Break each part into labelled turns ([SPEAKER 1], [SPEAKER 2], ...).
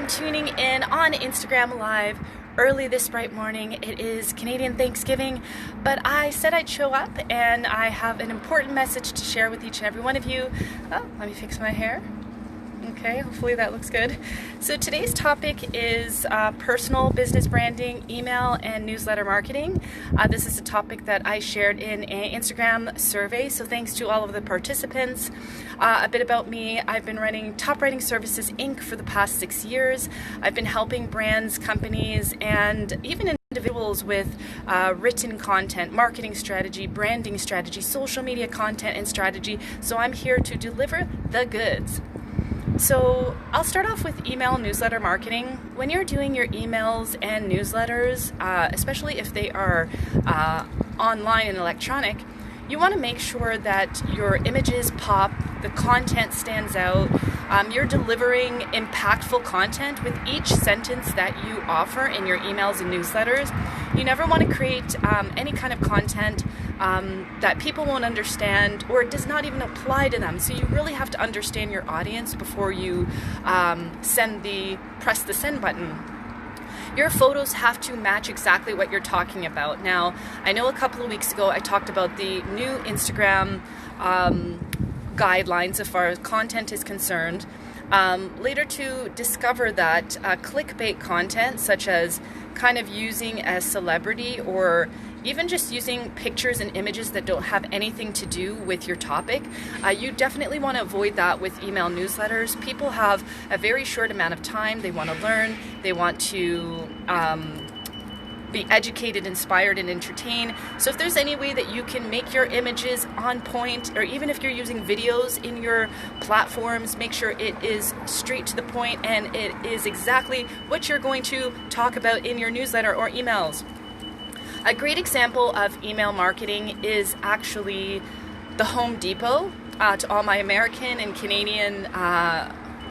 [SPEAKER 1] I'm tuning in on Instagram Live early this bright morning. It is Canadian Thanksgiving, but I said I'd show up and I have an important message to share with each and every one of you. Oh, let me fix my hair. Okay, hopefully that looks good. So today's topic is personal business branding, email, and newsletter marketing. This is a topic that I shared in an Instagram survey, so thanks to all of the participants. A bit about me: I've been running Top Writing Services Inc. for the past 6 years. I've been helping brands, companies, and even individuals with written content, marketing strategy, branding strategy, social media content and strategy. So I'm here to deliver the goods. So I'll start off with email newsletter marketing. When you're doing your emails and newsletters, especially if they are online and electronic, you want to make sure that your images pop, the content stands out, you're delivering impactful content with each sentence that you offer in your emails and newsletters. You never want to create any kind of content that people won't understand or does not even apply to them. So you really have to understand your audience before you press the send button. Your photos have to match exactly what you're talking about. Now, I know a couple of weeks ago I talked about the new Instagram guidelines as far as content is concerned. Later to discover that clickbait content, such as kind of using a celebrity or even just using pictures and images that don't have anything to do with your topic, you definitely want to avoid that with email newsletters. People have a very short amount of time. They want to learn. They want to be educated, inspired, and entertained. So if there's any way that you can make your images on point, or even if you're using videos in your platforms, make sure it is straight to the point and it is exactly what you're going to talk about in your newsletter or emails. A great example of email marketing is actually the Home Depot. To all my American and Canadian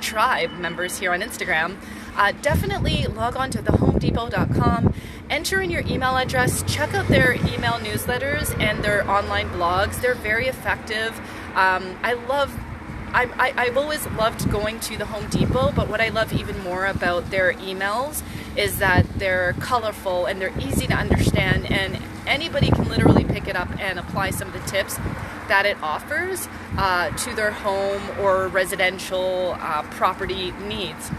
[SPEAKER 1] tribe members here on Instagram, definitely log on to thehomedepot.com, enter in your email address, check out their email newsletters and their online blogs. They're very effective. I've always loved going to the Home Depot, but what I love even more about their emails is that they're colorful and they're easy to understand, and anybody can literally pick it up and apply some of the tips that it offers to their home or residential property needs.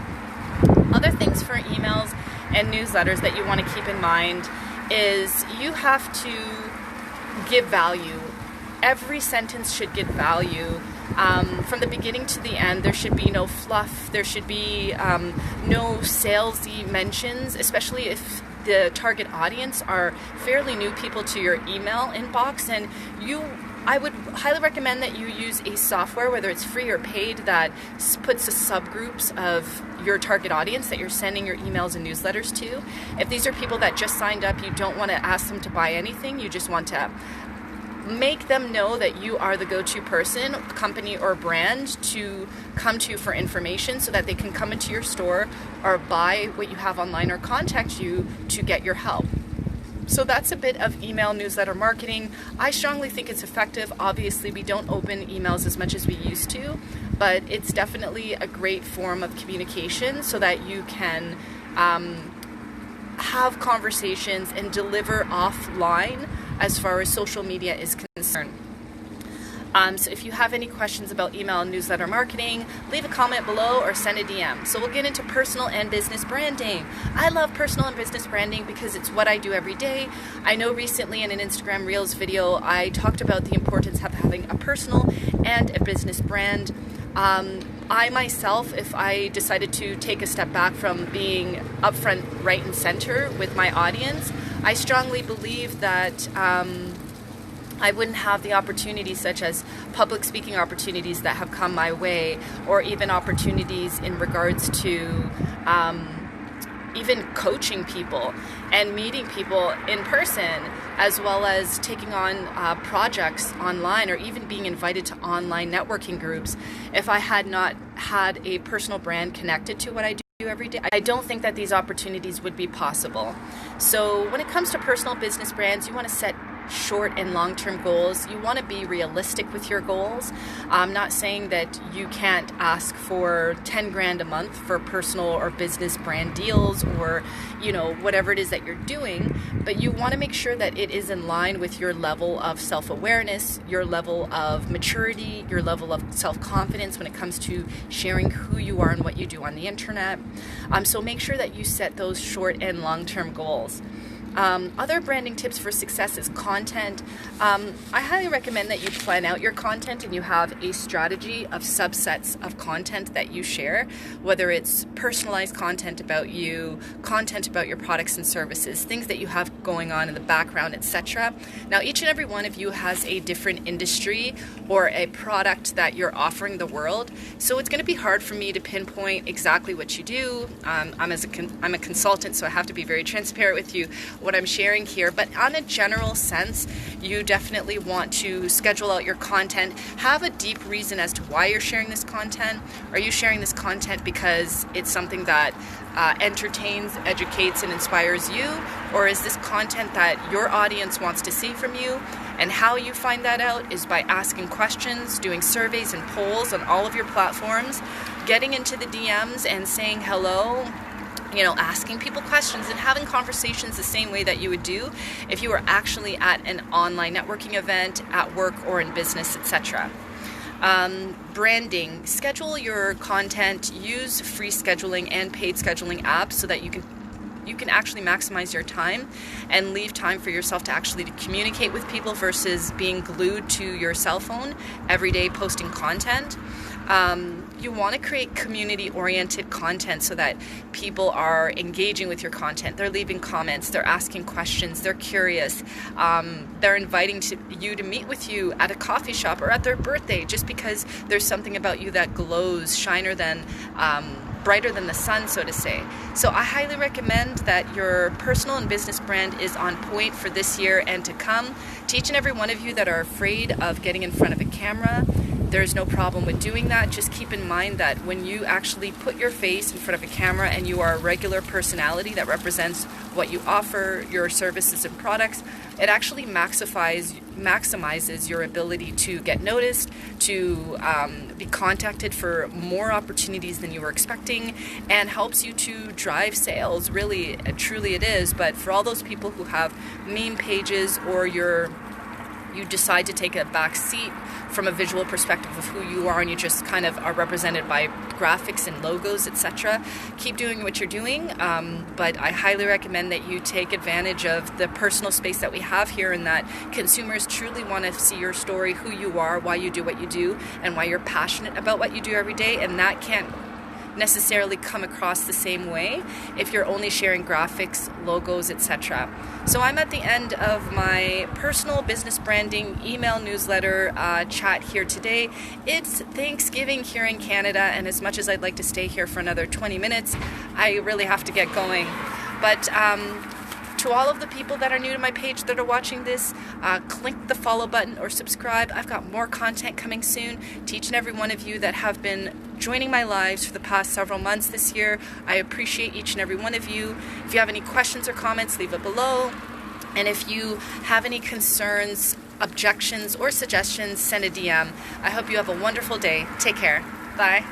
[SPEAKER 1] Other things for emails and newsletters that you want to keep in mind is you have to give value. Every sentence should give value. From the beginning to the end, there should be no fluff. There should be no salesy mentions, especially if the target audience are fairly new people to your email inbox. And I would highly recommend that you use a software, whether it's free or paid, that puts the subgroups of your target audience that you're sending your emails and newsletters to. If these are people that just signed up, you don't want to ask them to buy anything. You just want to make them know that you are the go-to person, company, or brand to come to for information, so that they can come into your store or buy what you have online or contact you to get your help. So that's a bit of email newsletter marketing. I strongly think it's effective. Obviously, we don't open emails as much as we used to, but it's definitely a great form of communication so that you can have conversations and deliver offline as far as social media is concerned. So if you have any questions about email and newsletter marketing, leave a comment below or send a DM. So we'll get into personal and business branding. I love personal and business branding because it's what I do every day. I know recently in an Instagram Reels video, I talked about the importance of having a personal and a business brand. I myself, if I decided to take a step back from being upfront, right and center with my audience, I strongly believe that I wouldn't have the opportunities such as public speaking opportunities that have come my way, or even opportunities in regards to even coaching people and meeting people in person, as well as taking on projects online, or even being invited to online networking groups. If I had not had a personal brand connected to what I do every day, I don't think that these opportunities would be possible. So when it comes to personal business brands, you want to set short and long-term goals. You want to be realistic with your goals. I'm not saying that you can't ask for 10 grand a month for personal or business brand deals, or whatever it is that you're doing, but you want to make sure that it is in line with your level of self-awareness, your level of maturity, your level of self-confidence when it comes to sharing who you are and what you do on the internet. So make sure that you set those short and long-term goals. Other branding tips for success is content. I highly recommend that you plan out your content and you have a strategy of subsets of content that you share, whether it's personalized content about you, content about your products and services, things that you have going on in the background, etc. Now, each and every one of you has a different industry or a product that you're offering the world, so it's going to be hard for me to pinpoint exactly what you do. I'm a consultant, so I have to be very transparent with you what I'm sharing here, but on a general sense, you definitely want to schedule out your content, have a deep reason as to why you're sharing this content. Are you sharing this content because it's something that entertains, educates, and inspires you, or is this content that your audience wants to see from you? And how you find that out is by asking questions, doing surveys and polls on all of your platforms, getting into the DMs and saying hello, asking people questions and having conversations the same way that you would do if you were actually at an online networking event, at work, or in business, etc. Branding. Schedule your content. Use free scheduling and paid scheduling apps so that you can actually maximize your time and leave time for yourself to actually communicate with people versus being glued to your cell phone every day posting content. You want to create community-oriented content so that people are engaging with your content. They're leaving comments, they're asking questions, they're curious, they're inviting you to meet with you at a coffee shop or at their birthday just because there's something about you that glows brighter than the sun, so to say. So I highly recommend that your personal and business brand is on point for this year and to come. To each and every one of you that are afraid of getting in front of a camera, there's no problem with doing that. Just keep in mind that when you actually put your face in front of a camera and you are a regular personality that represents what you offer, your services and products, it actually maximizes your ability to get noticed, to be contacted for more opportunities than you were expecting, and helps you to drive sales. Really, truly it is. But for all those people who have meme pages, or you decide to take a back seat from a visual perspective of who you are and you just kind of are represented by graphics and logos, etc., keep doing what you're doing, but I highly recommend that you take advantage of the personal space that we have here, and that consumers truly want to see your story, who you are, why you do what you do, and why you're passionate about what you do every day, and that can't necessarily come across the same way if you're only sharing graphics, logos, etc. So I'm at the end of my personal business branding email newsletter chat here today. It's Thanksgiving here in Canada, and as much as I'd like to stay here for another 20 minutes, I really have to get going. But to all of the people that are new to my page that are watching this, click the follow button or subscribe. I've got more content coming soon. To each and every one of you that have been joining my lives for the past several months this year, I appreciate each and every one of you. If you have any questions or comments, leave it below. And if you have any concerns, objections, or suggestions, send a DM. I hope you have a wonderful day. Take care. Bye.